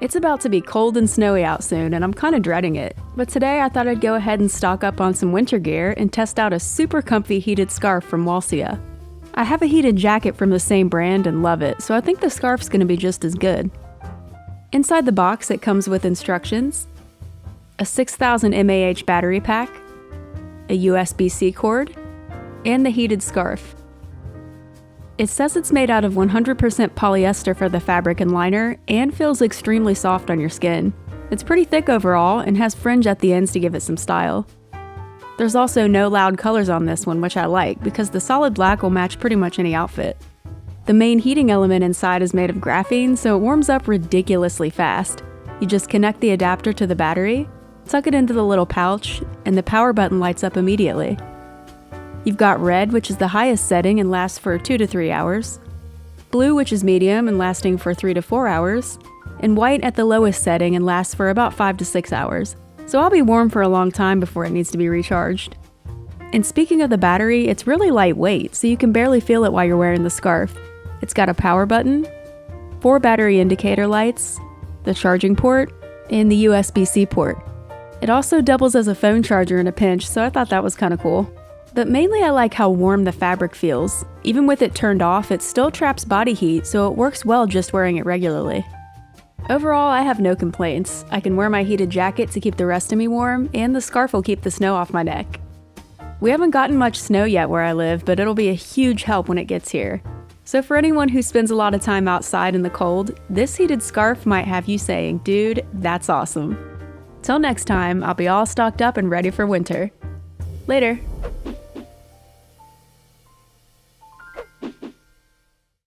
It's about to be cold and snowy out soon, and I'm kinda dreading it. But today I thought I'd go ahead and stock up on some winter gear and test out a super comfy heated scarf from WULCEA. I have a heated jacket from the same brand and love it, so I think the scarf's gonna be just as good. Inside the box it comes with instructions, a 6000 mAh battery pack, a USB-C cord, and the heated scarf. It says it's made out of 100% polyester for the fabric and liner and feels extremely soft on your skin. It's pretty thick overall and has fringe at the ends to give it some style. There's also no loud colors on this one, which I like because the solid black will match pretty much any outfit. The main heating element inside is made of graphene, so it warms up ridiculously fast. You just connect the adapter to the battery, tuck it into the little pouch, and the power button lights up immediately. You've got red, which is the highest setting and lasts for 2 to 3 hours, blue, which is medium and lasting for 3 to 4 hours, and white at the lowest setting and lasts for about 5 to 6 hours. So I'll be warm for a long time before it needs to be recharged. And speaking of the battery, it's really lightweight, so you can barely feel it while you're wearing the scarf. It's got a power button, 4 battery indicator lights, the charging port, and the USB-C port. It also doubles as a phone charger in a pinch, so I thought that was kinda cool. But mainly I like how warm the fabric feels. Even with it turned off, it still traps body heat, so it works well just wearing it regularly. Overall, I have no complaints. I can wear my heated jacket to keep the rest of me warm, and the scarf will keep the snow off my neck. We haven't gotten much snow yet where I live, but it'll be a huge help when it gets here. So for anyone who spends a lot of time outside in the cold, this heated scarf might have you saying, "Dude, that's awesome." Till next time, I'll be all stocked up and ready for winter. Later.